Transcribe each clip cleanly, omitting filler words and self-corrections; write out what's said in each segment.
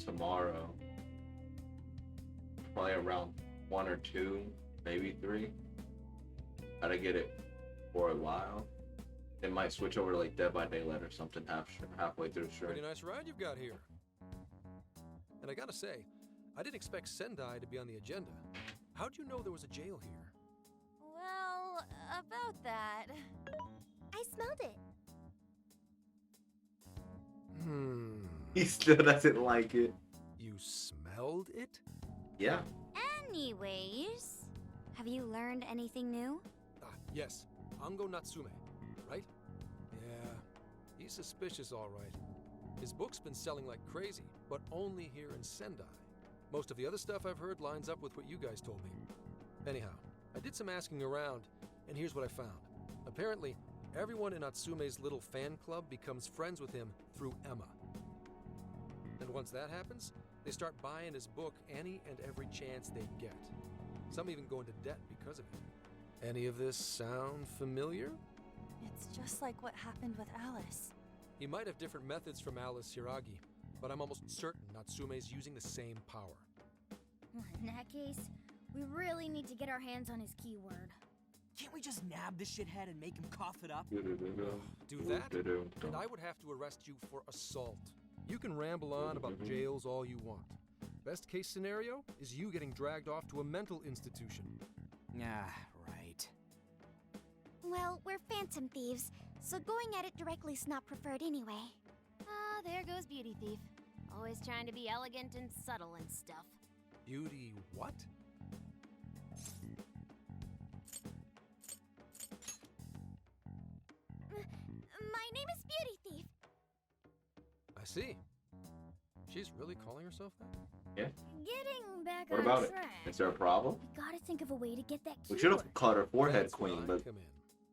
tomorrow. Probably around 1 or 2, maybe 3. Gotta get it for a while. They might switch over to like Dead by Daylight or something halfway through the Pretty stream. nice ride you've got here. And I gotta say, I didn't expect Sendai to be on the agenda. How'd you know there was a jail here? Well, about that. I smelled it. He still doesn't like it. You smelled it? Yeah. Anyways, have you learned anything new? Yes. Ango Natsume, right? Yeah. He's suspicious, all right. His book's been selling like crazy, but only here in Sendai. Most of the other stuff I've heard lines up with what you guys told me. Anyhow, I did some asking around, and here's what I found. Apparently, everyone in Natsume's little fan club becomes friends with him through Emma. And once that happens, they start buying his book any and every chance they get. Some even go into debt because of it. Any of this sound familiar? It's just like what happened with Alice. He might have different methods from Alice Hiragi, but I'm almost certain Natsume's using the same power. In that case, we really need to get our hands on his keyword. Can't we just nab this shithead and make him cough it up? Do that, and I would have to arrest you for assault. You can ramble on about jails all you want. Best case scenario is you getting dragged off to a mental institution. Ah, right. Well, we're phantom thieves, so going at it directly's not preferred anyway. Ah, there goes Beauty Thief. Always trying to be elegant and subtle and stuff. Beauty what? My name is Beauty Thief. I see. She's really calling herself that? Yeah. Getting back What on about it? track. Is there a problem? We gotta think of a way to get that We keyword. should have called her forehead That's where queen, I but come in.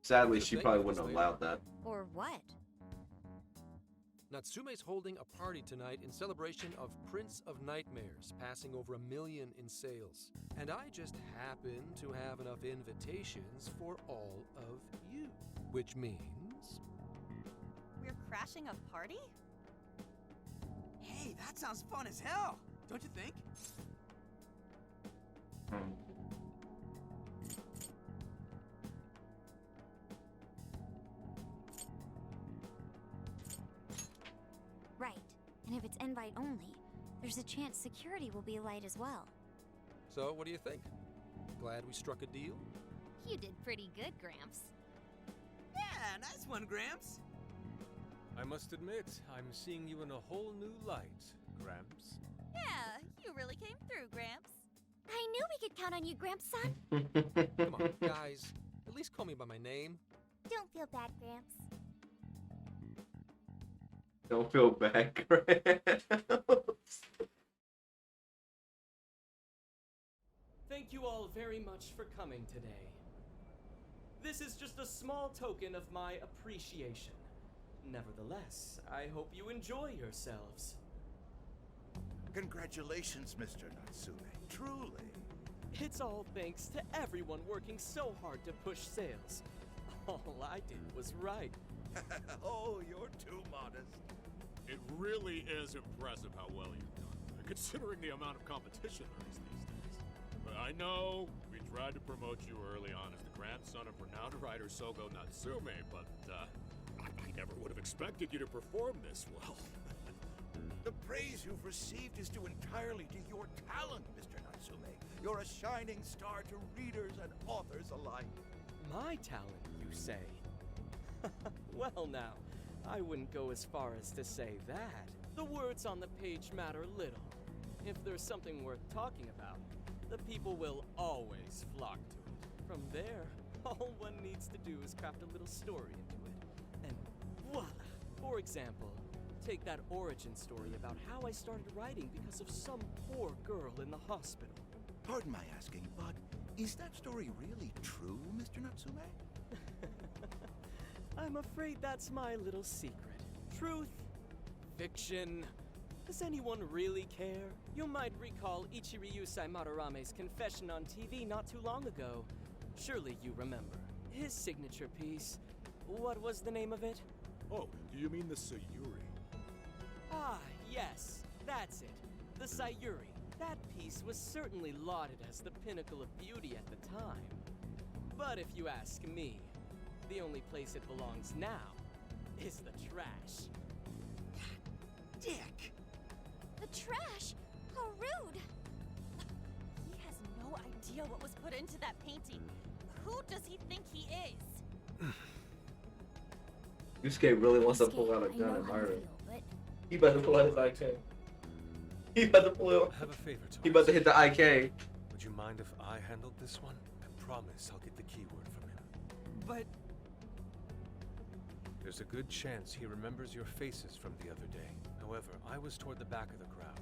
sadly Good she thing probably for wouldn't have this allowed that. Or what? Natsume's holding a party tonight in celebration of Prince of Nightmares, passing over 1 million in sales. And I just happen to have enough invitations for all of you. Which means... We're crashing a party? Hey, that sounds fun as hell, don't you think? Right. And if it's invite only, there's a chance security will be light as well. So, what do you think? Glad we struck a deal? You did pretty good, Gramps. Yeah, nice one, Gramps. I must admit, I'm seeing you in a whole new light, Gramps. Yeah, you really came through, Gramps. I knew we could count on you, Gramps son. Come on, guys. At least call me by my name. Don't feel bad, Gramps. Don't feel bad, Gramps. Thank you all very much for coming today. This is just a small token of my appreciation. Nevertheless, I hope you enjoy yourselves. Congratulations, Mr. Natsume. Truly. It's all thanks to everyone working so hard to push sales. All I did was write. Oh, you're too modest. It really is impressive how well you've done, considering the amount of competition there is these days. But I know we tried to promote you early on as the grandson of renowned writer Sogo Natsume, but I never would have expected you to perform this well. The praise you've received is due entirely to your talent, Mr. Natsume. You're a shining star to readers and authors alike. My talent, you say? Well now, I wouldn't go as far as to say that. The words on the page matter little. If there's something worth talking about, the people will always flock to it. From there, all one needs to do is craft a little story into it. And voila! For example, take that origin story about how I started writing because of some poor girl in the hospital. Pardon my asking, but is that story really true, Mr. Natsume? I'm afraid that's my little secret. Truth, fiction. Does anyone really care? You might recall Ichiryu Madorame's confession on TV not too long ago. Surely you remember. His signature piece. What was the name of it? Oh, do you mean the Sayuri? Ah, yes. That's it. The Sayuri. That piece was certainly lauded as the pinnacle of beauty at the time. But if you ask me, the only place it belongs now is the trash. Dick! The trash? How rude! He has no idea what was put into that painting. Who does he think he is? Yusuke really wants to Yusuke, pull out a I gun know and how you murder. feel, but He about to pull out his IK. He about to pull out. I have a favor to He about to ask. hit the IK. Would you mind if I handled this one? I promise I'll get the keyword from him. But There's a good chance he remembers your faces from the other day. However, I was toward the back of the crowd,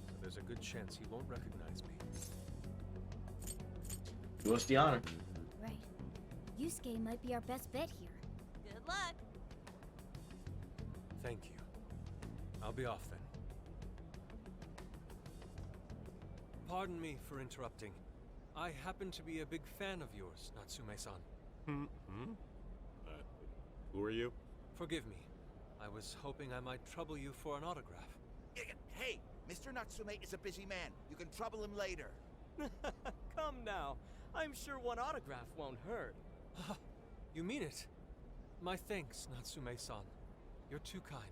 so there's a good chance he won't recognize me. He wants the honor. right. Yusuke might be our best bet here. Good luck. Thank you. I'll be off then. Pardon me for interrupting. I happen to be a big fan of yours, Natsume-san. Who are you? Forgive me. I was hoping I might trouble you for an autograph. Hey, Mr. Natsume is a busy man. You can trouble him later. Come now. I'm sure one autograph won't hurt. You mean it? My thanks, Natsume-san. You're too kind.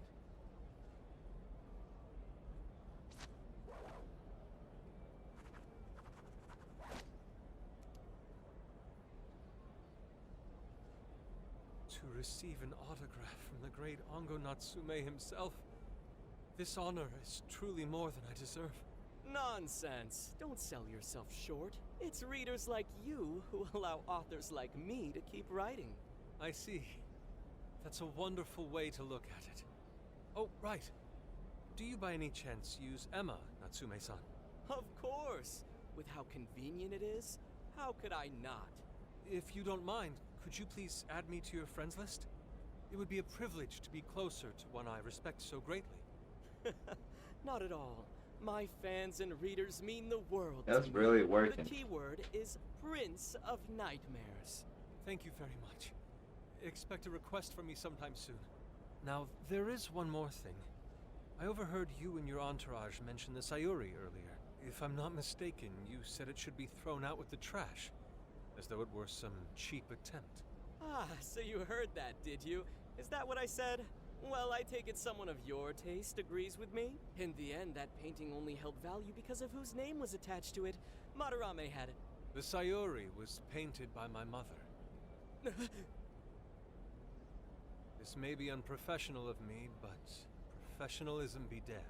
To receive an autograph from the great Ongo Natsume himself, this honor is truly more than I deserve. Nonsense. Don't sell yourself short. It's readers like you who allow authors like me to keep writing. I see. That's a wonderful way to look at it. Oh, right. Do you by any chance use Emma, Natsume-san? Of course. With how convenient it is, how could I not? If you don't mind, could you please add me to your friends list? It would be a privilege to be closer to one I respect so greatly. Not at all. My fans and readers mean the world That's to me. really working. The keyword is Prince of Nightmares. Thank you very much. Expect a request from me sometime soon. Now, there is one more thing. I overheard you and your entourage mention the Sayuri earlier. If I'm not mistaken, you said it should be thrown out with the trash, as though it were some cheap attempt. Ah, so you heard that, did you? Is that what I said? Well, I take it someone of your taste agrees with me. In the end, that painting only held value because of whose name was attached to it. Madarame had it. The Sayuri was painted by my mother. This may be unprofessional of me, but professionalism be damned.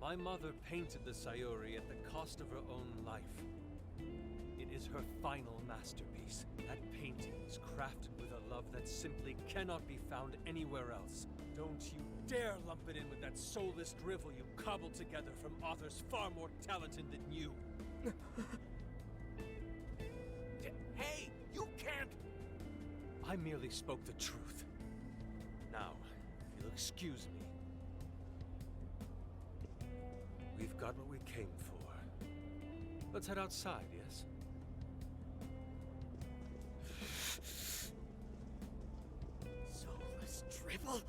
My mother painted the Sayuri at the cost of her own life. It is her final masterpiece. That painting is crafted with a love that simply cannot be found anywhere else. Don't you dare lump it in with that soulless drivel you cobbled together from authors far more talented than you. Hey, you can't. I merely spoke the truth. Now, if you'll excuse me. We've got what we came for. Let's head outside, yes? Soulless drivel?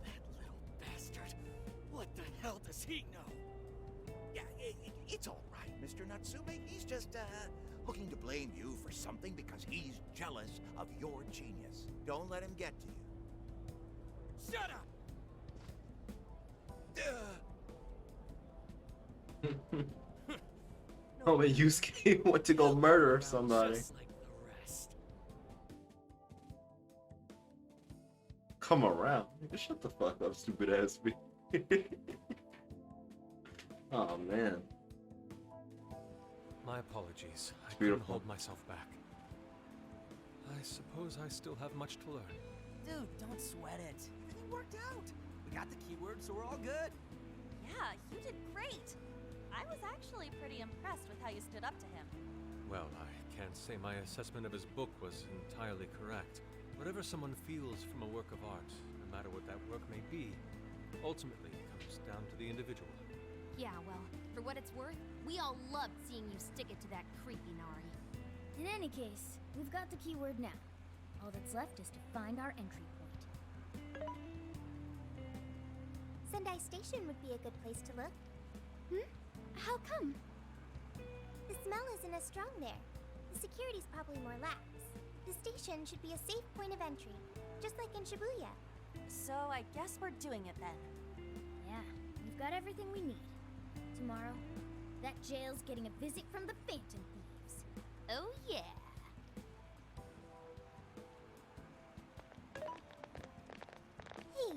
That little bastard. What the hell does he know? Yeah, it's all right, Mr. Natsume. He's just, looking to blame you for something because he's jealous of your genius. Don't let him get to you. Shut up! Oh, but Yusuke went to go murder somebody. Just like the rest. Come around. Nigga, shut the fuck up, stupid ass me. Oh man. My apologies. I couldn't beautiful. hold myself back. I suppose I still have much to learn. dude, don't sweat it. Everything worked out. We got the keyword, so we're all good. Yeah, you did great. I was actually pretty impressed with how you stood up to him. Well, I can't say my assessment of his book was entirely correct. Whatever someone feels from a work of art, no matter what that work may be, ultimately comes down to the individual. Yeah, well, for what it's worth, we all loved seeing you stick it to that creepy Nari. In any case, we've got the keyword now. All that's left is to find our entry point. Sendai Station would be a good place to look. How come? The smell isn't as strong there. The security's probably more lax. The station should be a safe point of entry, just like in Shibuya. So I guess we're doing it then. Yeah, we've got everything we need. Tomorrow, that jail's getting a visit from the Phantom Thieves. Oh yeah. Hey,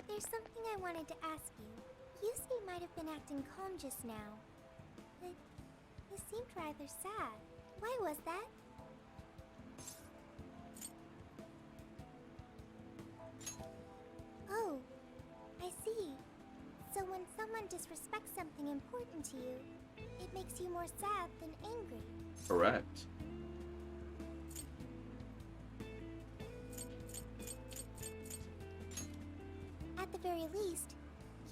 there's something I wanted to ask you. Yusuke might have been acting calm just now, but he seemed rather sad. Why was that? Oh, I see. So when someone disrespects something important to you, it makes you more sad than angry. Correct. At the very least,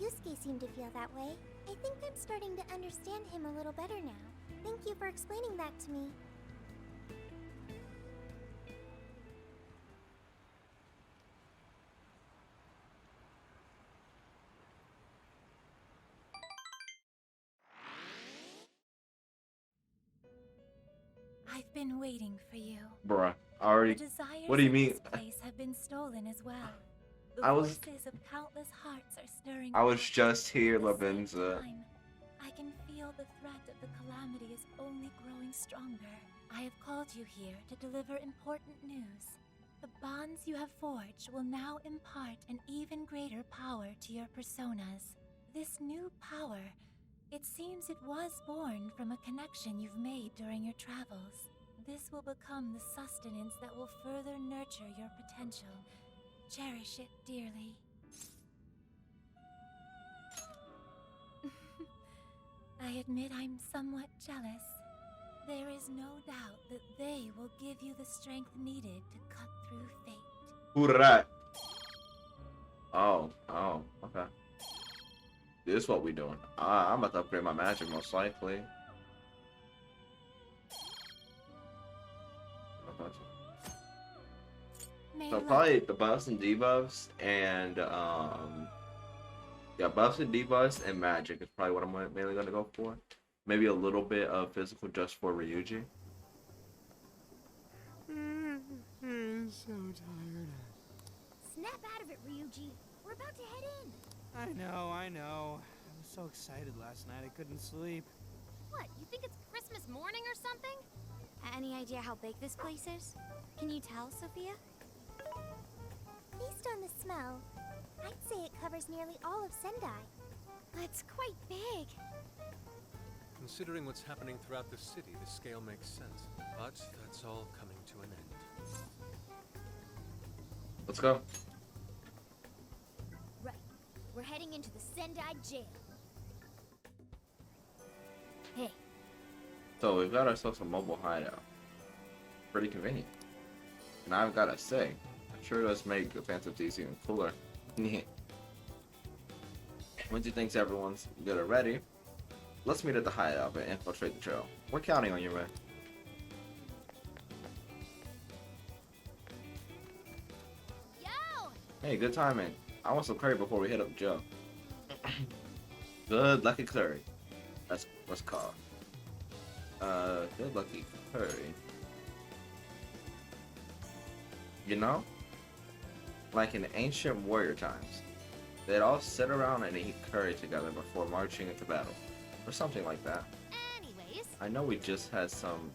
Yusuke seemed to feel that way. I think I'm starting to understand him a little better now. Thank you for explaining that to me. I've been waiting for you. Bruh, The already. desires What do you of mean? this place have been stolen as well. The I was- voices of countless hearts are stirring. I was back. just here, At the same Lavenza. time, I can feel the threat of the calamity is only growing stronger. I have called you here to deliver important news. The bonds you have forged will now impart an even greater power to your personas. This new power, it seems it was born from a connection you've made during your travels. This will become the sustenance that will further nurture your potential. Cherish it dearly. I admit I'm somewhat jealous. There is no doubt that they will give you the strength needed to cut through fate. Who that? Oh, okay. This is what we doing. I'm about to upgrade my magic most likely. May So luck- probably the buffs and debuffs and yeah, buffs and debuffs and magic is probably what I'm mainly gonna go for. Maybe a little bit of physical just for Ryuji. I'm so tired. Snap out of it, Ryuji. We're about to head in. I know. I was so excited last night I couldn't sleep. What, you think it's Christmas morning or something? Any idea how big this place is? Can you tell, Sophia? Based on the smell, I'd say it covers nearly all of Sendai. That's quite big. Considering what's happening throughout the city, the scale makes sense. But that's all coming to an end. Let's go. Right. We're heading into the Sendai jail. Hey, So we've got ourselves a mobile hideout. Pretty convenient. And I've gotta say, it sure does make the Phantom Thieves even cooler. Once you think everyone's good and ready, let's meet at the hideout and infiltrate the trail. We're counting on you, man. yo! Hey, good timing. I want some curry before we hit up Joe. Good lucky curry. That's what's called. Good lucky curry. You know? Like in ancient warrior times, they'd all sit around and eat curry together before marching into battle. Or something like that. Anyways, I know we just had some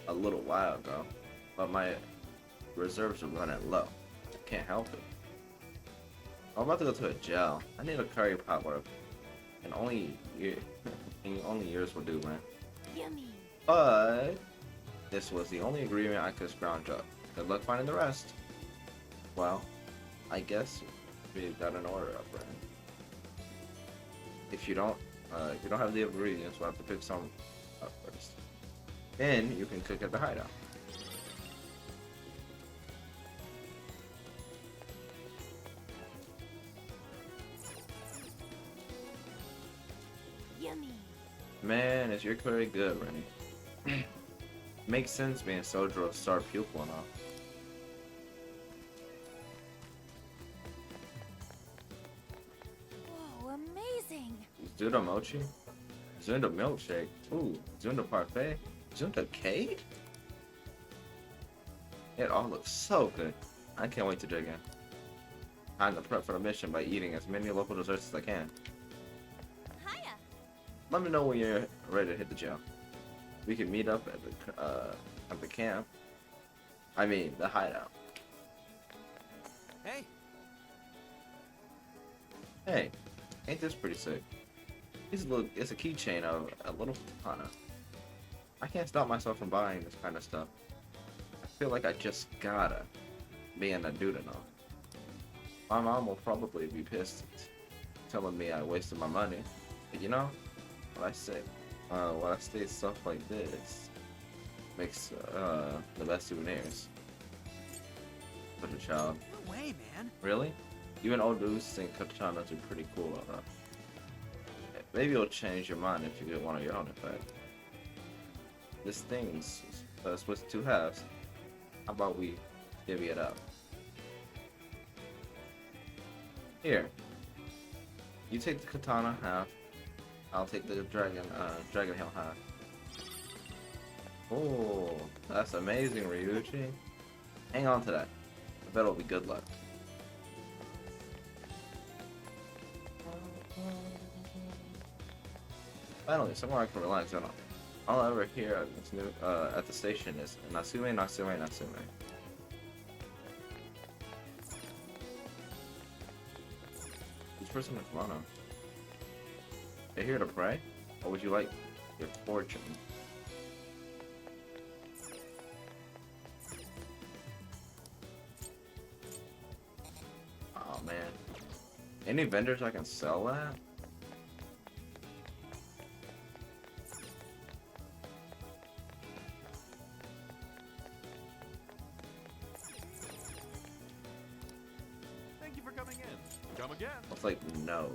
a little while ago, but my reserves are running low. I can't help it. I'm about to go to a jail. I need a curry pot worth. And only years will do, man. Yummy. But this was the only agreement I could scrounge up. Good luck finding the rest. Well, I guess we got an order up, right? If you don't have the ingredients, we'll have to pick some up first. Then you can cook at the hideout. Yummy. Man, is your curry good, Rennie? Makes sense being Sojour's star pupil and all. Whoa, amazing! Dude, mochi? Zunda milkshake. Ooh, Zunda parfait. Zunda cake? It all looks so good. I can't wait to dig in. Time to prep for the mission by eating as many local desserts as I can. Hiya. Let me know when you're ready to hit the jail. We can meet up at the camp. I mean, the hideout. Hey, Hey, ain't this pretty sick? It's a keychain of a little katana. I can't stop myself from buying this kind of stuff. I feel like I just gotta, being a dude and all. My mom will probably be pissed, telling me I wasted my money. But you know, what I say, when I say stuff like this, makes the best souvenirs. For the child. no way, man. Really? Even old dudes think katanas are pretty cool, huh? Maybe it'll change your mind if you get one of your own, in fact. This thing's split two halves. How about we divvy it up? Here. You take the katana half. I'll take the dragon hill half. Oh, that's amazing, Ryuichi. Hang on to that. I bet it'll be good luck. Finally, somewhere I can relax. All I ever hear at this new at the station is Natsume, Natsume, Natsume. Each person with mono. Are you here to pray? Or would you like your fortune? Oh man. Any vendors I can sell at? Thank you for coming in. Come again. It's like no.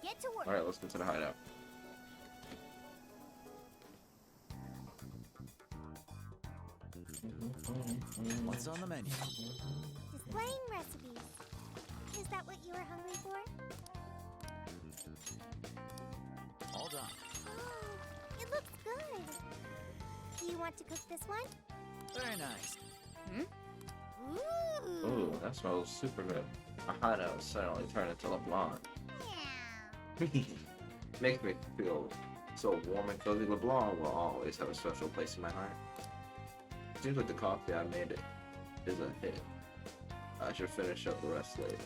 Get to work. Alright, let's get to the hideout. What's on the menu? Displaying recipes. Is that what you were hungry for? All done. Oh, it looks good. Do you want to cook this one? Very nice. Ooh. Ooh, that smells super good. A hideout suddenly turned into LeBlanc. Yeah. Makes me feel so warm and cozy. LeBlanc will always have a special place in my heart. Seems like the coffee I made it is a hit. I should finish up the rest later.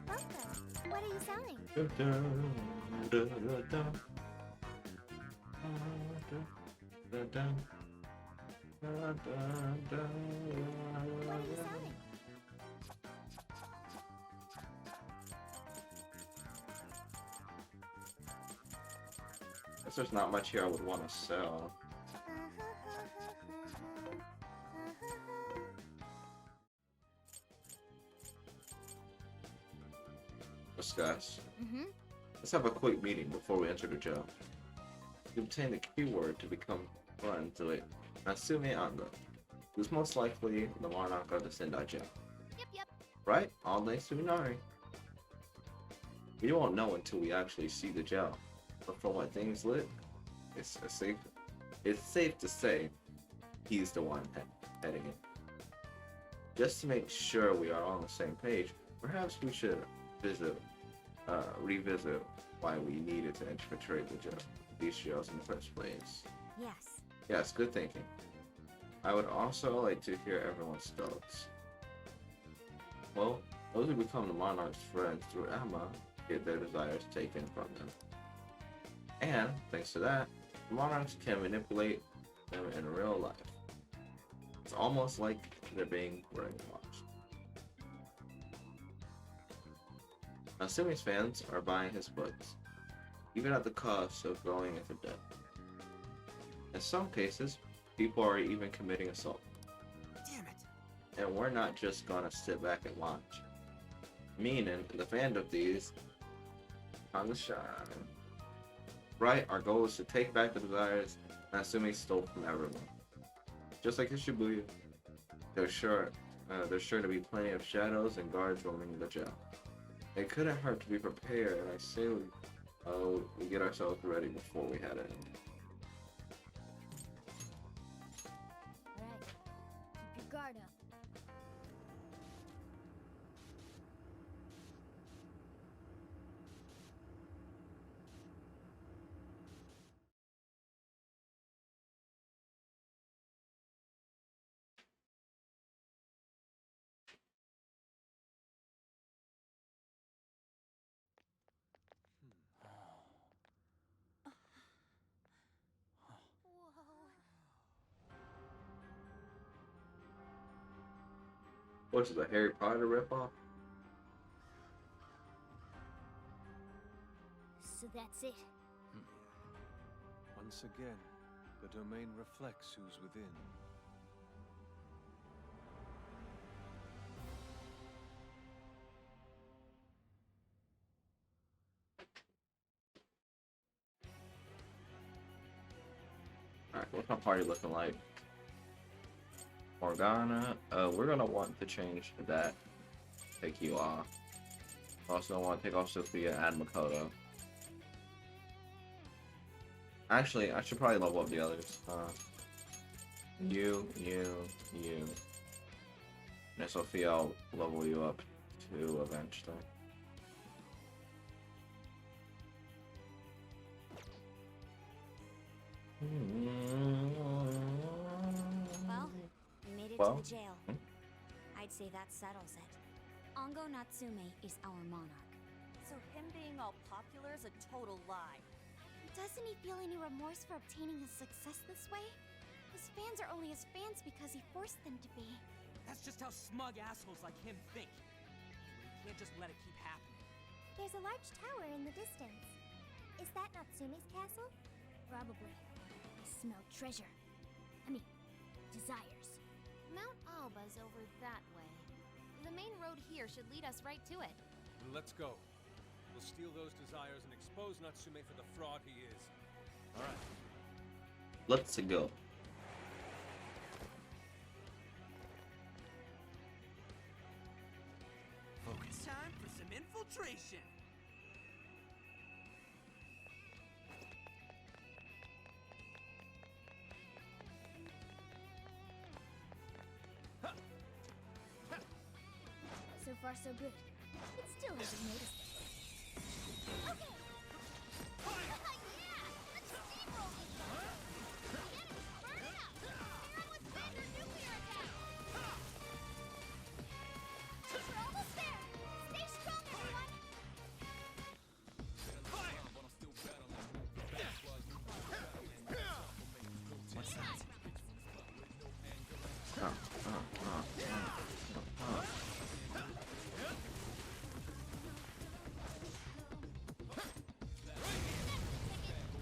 Welcome. What are you selling? What are you selling? Guess there's not much here I would want to sell. Discuss. Let's have a quick meeting before we enter the jail. You obtain the keyword to become friends with Natsume Anga, who's most likely the monarch of the Sendai jail. Yep. Right? All thanks to Minari. We won't know until we actually see the jail, but from what things look, it's safe to say he's the one heading it. Just to make sure we are on the same page, perhaps we should revisit why we needed to infiltrate these jails in the first place. Yes. Yes, good thinking. I would also like to hear everyone's thoughts. Well, those who become the monarch's friends through Emma get their desires taken from them. And, thanks to that, the monarchs can manipulate them in real life. It's almost like they're being brainwashed. Now, Sumi's fans are buying his books, even at the cost of going into debt. In some cases, people are even committing assault. Damn it. And we're not just gonna sit back and watch. Meaning, the fan of these on the shine. right? Our goal is to take back the desires Natsumi stole from everyone. Just like in Shibuya, there's sure to be plenty of shadows and guards roaming the jail. It couldn't hurt to be prepared, and I say we get ourselves ready before we head in. Alright, keep your guard up. What's the Harry Potter ripoff? So that's it. Once again, the domain reflects who's within. Alright, what's my party looking like? Morgana, we're gonna want to change that. Take you off. Also, I want to take off Sophia and Makoto. Actually, I should probably level up the others. You. And Sophia, I'll level you up too eventually. Well, we made it Well? to the jail. I'd say that settles it. Ongo Natsume is our monarch. So him being all popular is a total lie. Doesn't he feel any remorse for obtaining his success this way? His fans are only his fans because he forced them to be. That's just how smug assholes like him think. You can't just let it keep happening. There's a large tower in the distance. Is that Natsume's castle? Probably. I smell treasure. I mean, desires. Mount Alba's over that way. The main road here should lead us right to it. Then let's go. We'll steal those desires and expose Natsume for the fraud he is. All right. Let's go. It's time for some infiltration. So far, so good. It still hasn't noticed it. Okay! Yeah! Let's steamroll these guys! The enemy's burning out! They're on with standard nuclear attack! We're almost there! Stay strong, everyone! What's that?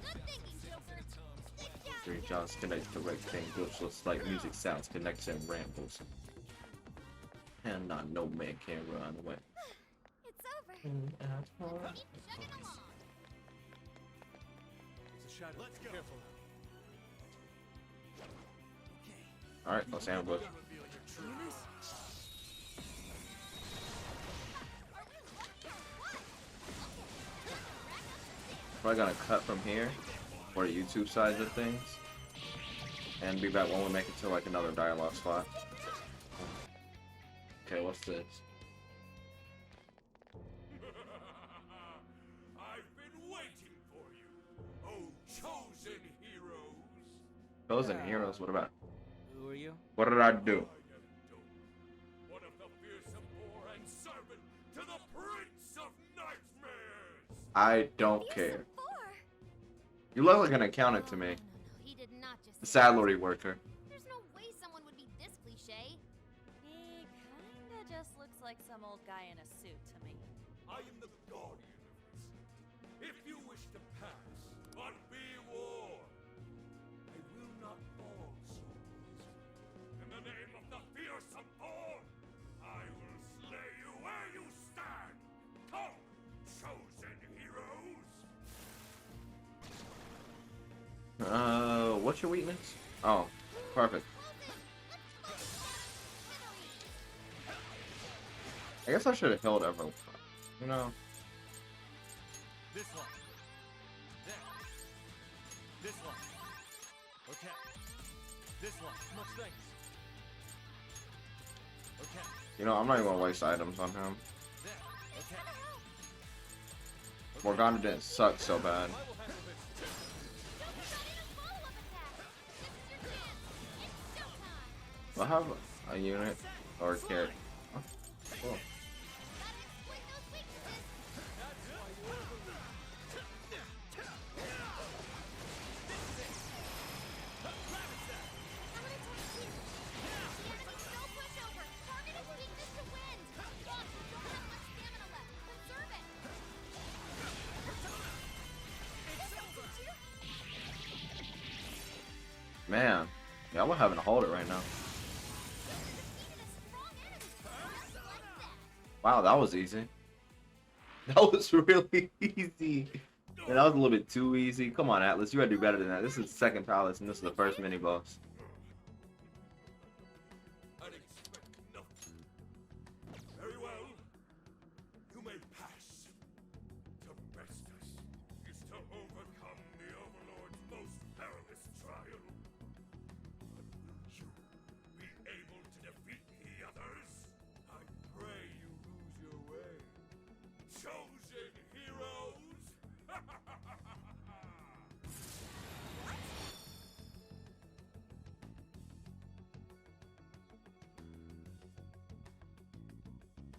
Good thinking, Joker! Stick down! Three Johns connect to rectangles, just like music sounds connects and rambles. And not no man can run away. It's over! Let's keep chugging along! It's a shadow. Let's go. Careful now. Alright, let's ambush. Probably gonna cut from here for the YouTube side of things and be back when we make it to like another dialogue spot. Okay, what's this? I've been waiting for you, oh chosen heroes. Chosen heroes? What about? Who are you? What did I do? I am Doom, one of the fearsome poor and servant to the Prince of Nightmares. I don't care. Four! You look like an accountant to me. No, he did not just A say that. salary worker. There's no way someone would be this cliche. He kinda just looks like some old guy in a suit to me. I am the guardian of this. If you wish to pass, but be warned, I will not fall so easily. In the name of the fearsome Thorn, I will slay you where you stand. Come, chosen heroes. what's your weakness? Oh, perfect. I guess I should have healed everyone. You know. This one. There. This one. Okay. This one. Much thanks. Okay. You know, I'm not even gonna waste items on him. There. Okay. Morgana didn't suck so bad. I will handle this. We'll have a unit or a kit. Oh, cool. Man, y'all are having to hold it right now. Wow, that was easy. That was really easy. Man, that was a little bit too easy. Come on, Atlas, you gotta do better than that. This is the second palace, and this is the first mini boss. Very well. You may pass. To best us is to overcome the Overlord's most perilous trial. But will you be able to defeat the others? I pray you lose your way. Chosen heroes!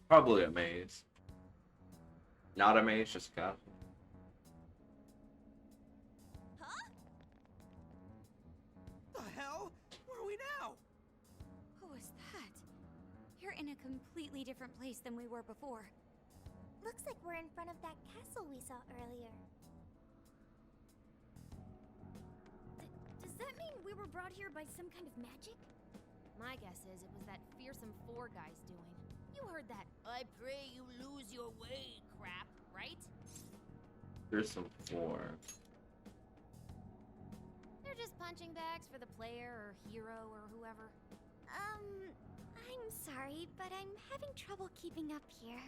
Probably a maze. Not a maze, just a castle. The hell? Where are we now? What was that? You're in a completely different place than we were before. Looks like we're in front of that castle we saw earlier. Does that mean we were brought here by some kind of magic? My guess is it was that fearsome four guy's doing. You heard that "I pray you lose your way" crap, right? Here's some four. They're just punching bags for the player or hero or whoever. I'm sorry, but I'm having trouble keeping up here.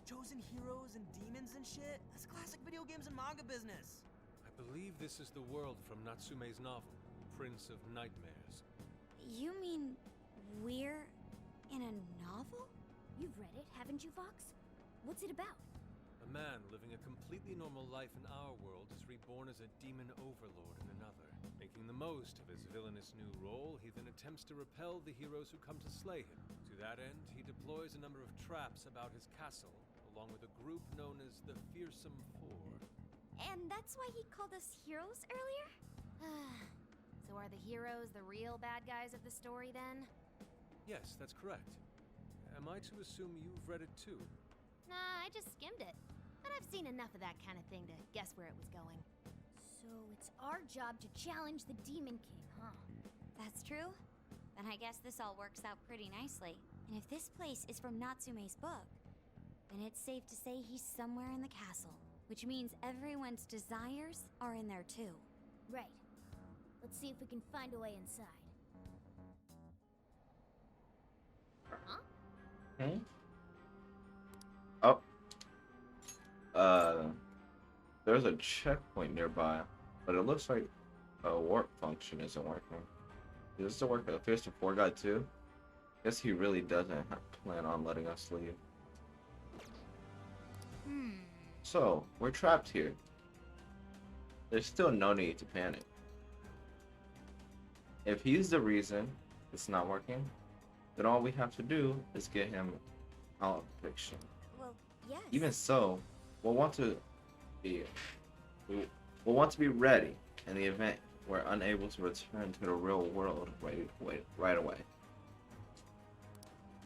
Chosen heroes and demons and shit? That's classic video games and manga business. I believe this is the world from Natsume's novel, Prince of Nightmares. You mean we're in a novel? You've read it, haven't you, Fox? What's it about? A man living a completely normal life in our world is reborn as a demon overlord in another. Making the most of his villainous new role, he then attempts to repel the heroes who come to slay him. To that end, he deploys a number of traps about his castle, along with a group known as the Fearsome Four. And that's why he called us heroes earlier? So are the heroes the real bad guys of the story then? Yes, that's correct. Am I to assume you've read it too? Nah, I just skimmed it. But I've seen enough of that kind of thing to guess where it was going. So it's our job to challenge the Demon King, huh? That's true? Then I guess this all works out pretty nicely. And if this place is from Natsume's book, then it's safe to say he's somewhere in the castle. Which means everyone's desires are in there too. Right. Let's see if we can find a way inside. Huh? Hmm? Oh. There's a checkpoint nearby, but it looks like a warp function isn't working. Does this work for the Fearsome Four guy too? Guess he really doesn't plan on letting us leave. So, we're trapped here. There's still no need to panic. If he's the reason it's not working, then all we have to do is get him out of the picture. Well, yes. Even so, we'll want to be ready in the event we're unable to return to the real world right away.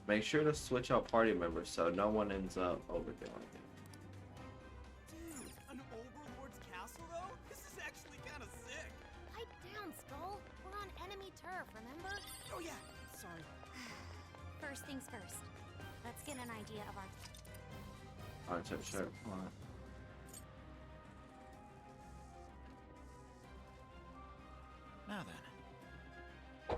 Make sure to switch out party members so no one ends up overdoing it. Dude, an overlord's castle though? This is actually kind of sick. Pipe down, Skull. We're on enemy turf, remember? Oh yeah, sorry. First things first. Let's get an idea of our... Alright, check. Come on. Now Now then.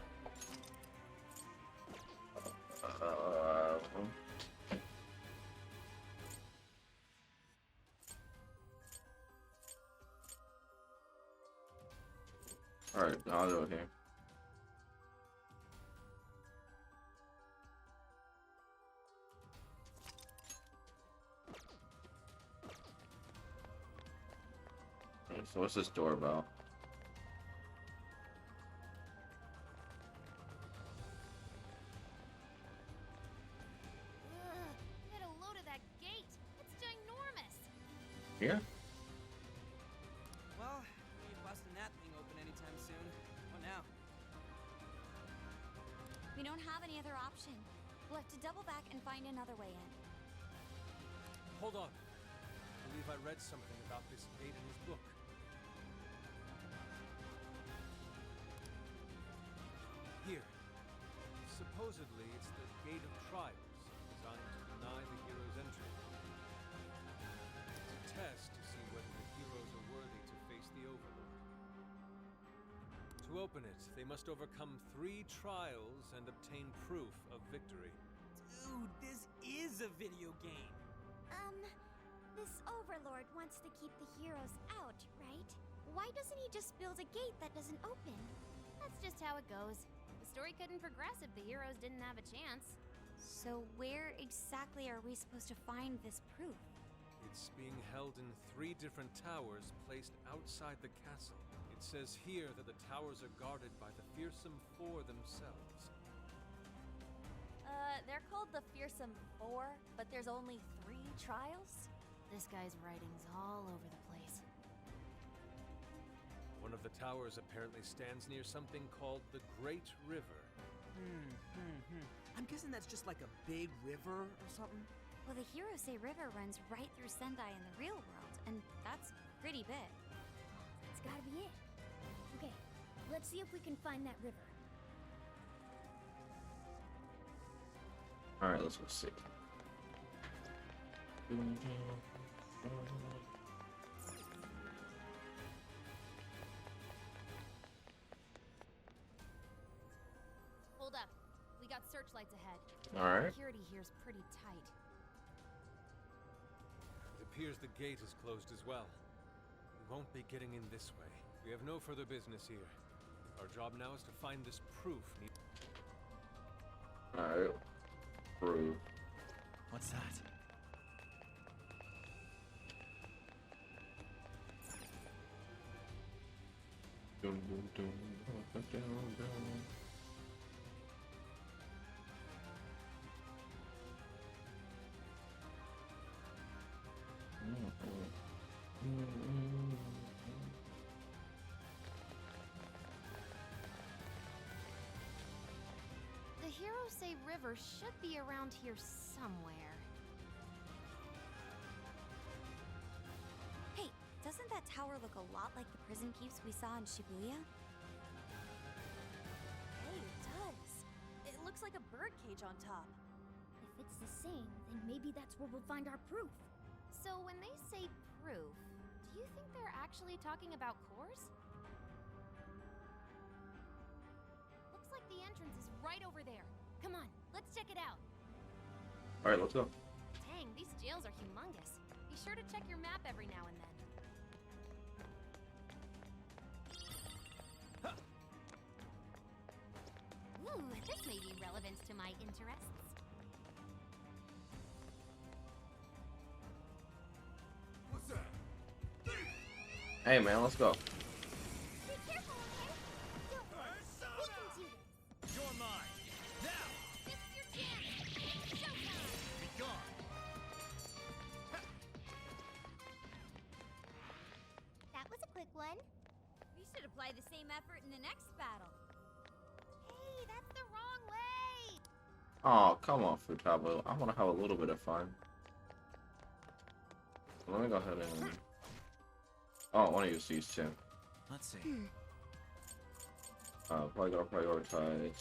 Alright, I'll do it here. So what's this doorbell? Get a load of that gate. It's ginormous. Here? Well, we ain't busting that thing open anytime soon. What now? We don't have any other option. We'll have to double back and find another way in. Hold on. I believe I read something about this gate in his book. Here. Supposedly, it's the Gate of Trials, designed to deny the hero's entry. It's a test to see whether the heroes are worthy to face the Overlord. To open it, they must overcome 3 trials and obtain proof of victory. Dude, this is a video game. This Overlord wants to keep the heroes out, right? Why doesn't he just build a gate that doesn't open? That's just how it goes. The story couldn't progress if the heroes didn't have a chance. So where exactly are we supposed to find this proof? It's being held in 3 different towers placed outside the castle. It says here that the towers are guarded by the fearsome 4 themselves. They're called the Fearsome Four, but there's only 3 trials? This guy's writing's all over the place. One of the towers apparently stands near something called the Great River. I'm guessing that's just like a big river or something? Well, the heroes say river runs right through Sendai in the real world, and that's pretty big. That's gotta be it. Okay, let's see if we can find that river. Alright, let's go see. Hold up. We got searchlights ahead. Alright. Security here's pretty tight. It appears the gate is closed as well. We won't be getting in this way. We have no further business here. Our job now is to find this proof. Alright. Proof. What's that? Dun, dun, dun, dun, dun, dun. The heroes say river should be around here somewhere. Hey, doesn't that tower look a lot like the prison keeps we saw in Shibuya? Hey, it does. It looks like a birdcage on top. If it's the same, then maybe that's where we'll find our proof. So when they say proof, do you think they're actually talking about cores? Looks like the entrance is right over there. Come on, let's check it out. Alright, let's go. Dang, these jails are humongous. Be sure to check your map every now and then. Ooh, this may be relevant to my interests. What's that? Hey man, let's go. Be careful, okay? Don't worry, we can do this. You're mine. Now, This is your chance! Showtime! be gone. That was a quick one. We should apply the same effort in the next battle. Hey, that's the wrong way! Oh, come on, Futaba. I want to have a little bit of fun. Let me go ahead and... Oh, I want to use these two. Let's see. Probably gotta prioritize.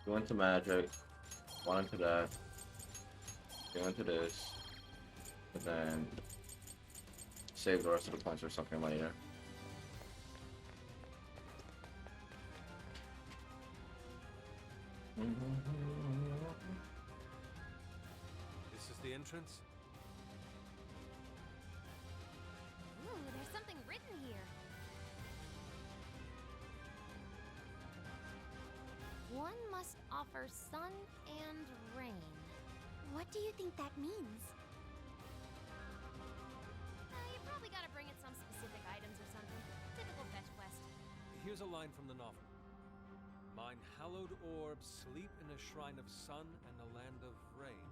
Go into magic. One into that. Go into this. And then... save the rest of the points or something later. This is the entrance? Ooh, there's something written here. One must offer sun and rain. What do you think that means? You probably gotta bring it some specific items or something. Typical fetch quest. Here's a line from the novel. Mine hallowed orbs sleep in a shrine of sun and a land of rain.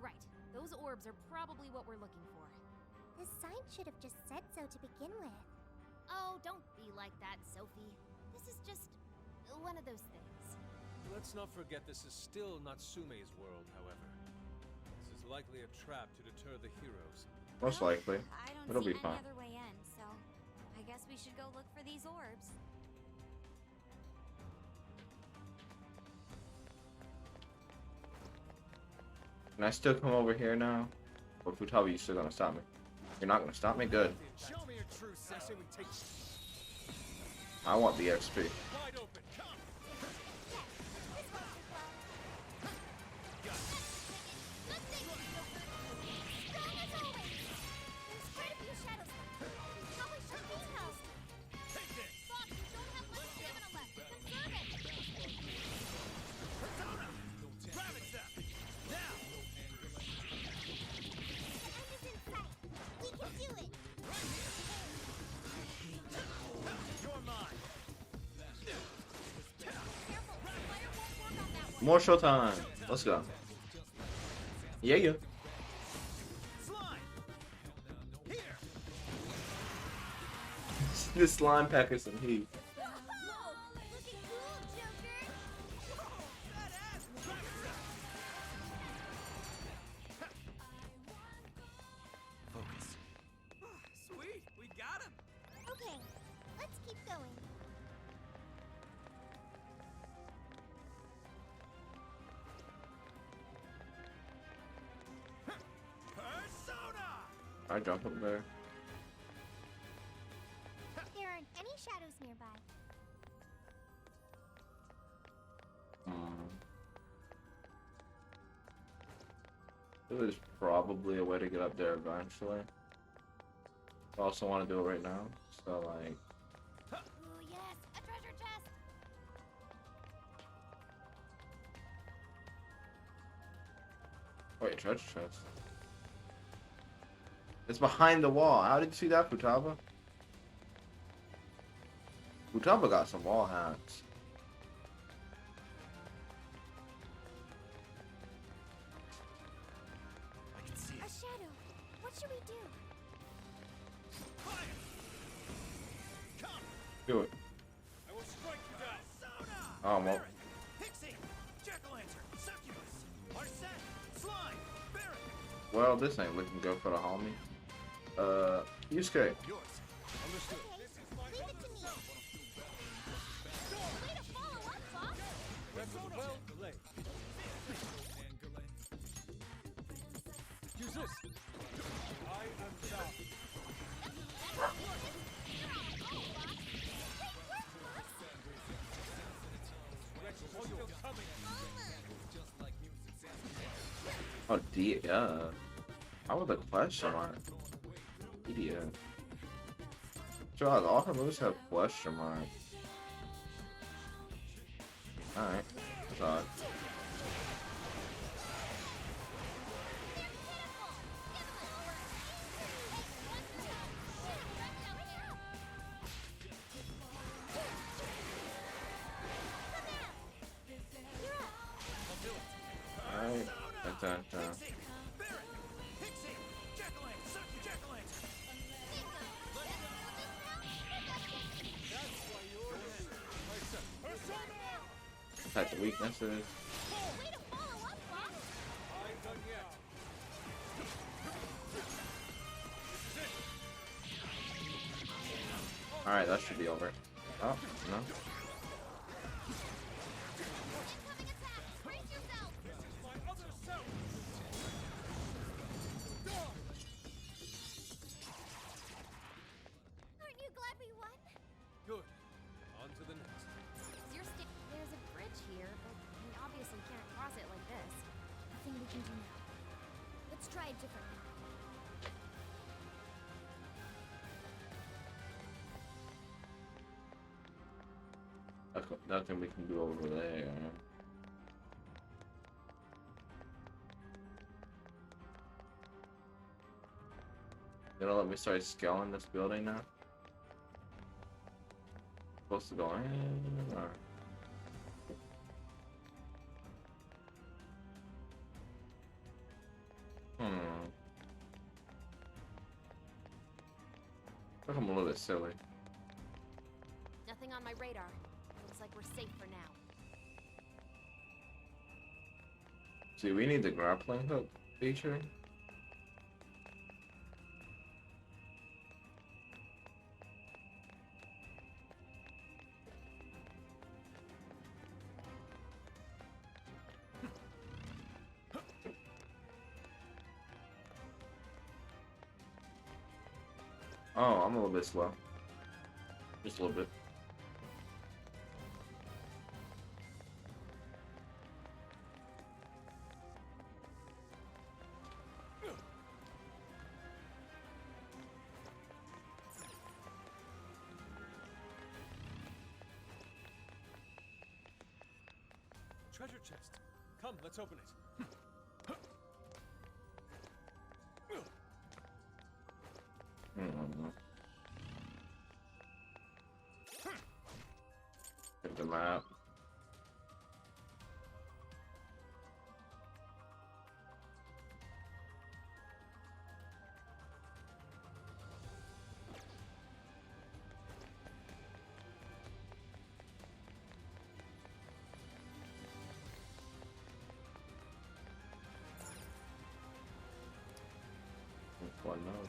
Right. Those orbs are probably what we're looking for. The sign should have just said so to begin with. Oh, don't be like that, Sophie. This is just one of those things. Let's not forget this is still Natsume's world, however. This is likely a trap to deter the heroes. Most likely. I don't It'll see be any fine. other way in, so I guess we should go look for these orbs. Can I still come over here now? Or Futaba, you still gonna stop me? You're not gonna stop me? Good. Show me your true session and take I want the XP. wide open. Come. Strong as always! There's quite a few shadows left. Probably should be housed. Take this. Fox, you don't have much stamina left. Conserve it! Persona. Ravage them. Now. The end is in sight. We can do it! Right here. You're mine. Careful, fire won't work on that one. More showtime. Let's go. Yeah, yeah. Slime. Here. This slime pack is some heat. Whoa! Looking cool, Joker! Badass. Ravage them. Focus. Sweet. We got him. Okay, let's keep going. Persona. I jump up there. There aren't any shadows nearby. There's probably a way to get up there eventually. I also want to do it right now. So like, Ooh, yes, a treasure chest. wait, treasure chest. It's behind the wall. How did you see that, Futaba? Futaba got some wall hacks. I can see A it. shadow. What should we do? Fire. Come. Do it. I will strike you down. Persona. Oh, well. Baron. Pixie. Jack-o'-lantern. Succubus. Arsene. Slime. Baron. Well, this ain't looking good for the homie. Yusuke. Yours. Understood. Okay, leave it to me. Way to follow up, Fox. That was well delayed. Use this. I am down. Still coming. Oh dear. How was the question mark? Idiot. Charles, all her moves have question mark. Alright. That's odd. Alright. Dun, dun. Pixie. Baron. Pixie. Jack-o'-lantern. Jack-o'-lantern. Type of weaknesses. Way to follow up, Fox. I ain't done yet. Alright, that should be over. Oh, no. Incoming attack. Brace yourself. My other self. Aren't you glad we won? Good. On to the next. There's a bridge here, but we obviously Nothing we can do over there. You gonna let me start scaling this building now? Supposed to go in or? I think I'm a little bit silly. Nothing on my radar. Looks like we're safe for now. See, we need the grappling hook feature. Oh, I'm a little bit slow. Just a little bit. Treasure chest. Come, let's open it. Get the map. One nose.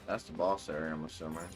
That's the boss area, I'm assuming.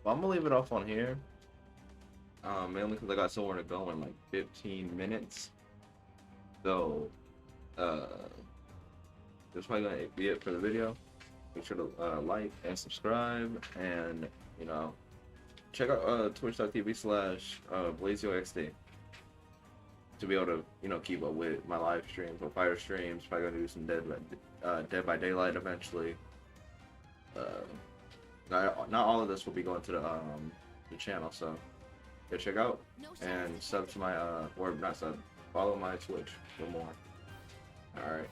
Well, I'm gonna leave it off on here. Mainly because I got somewhere to go in like 15 minutes. So, that's probably gonna be it for the video. Make sure to like and subscribe, and you know, check out twitch.tv/BlazeOXD to be able to keep up with my live streams or fire streams. Probably gonna do some Dead by Daylight eventually. Not all of this will be going to the channel, so go check out and sub to my or not sub, follow my Twitch for more. All right.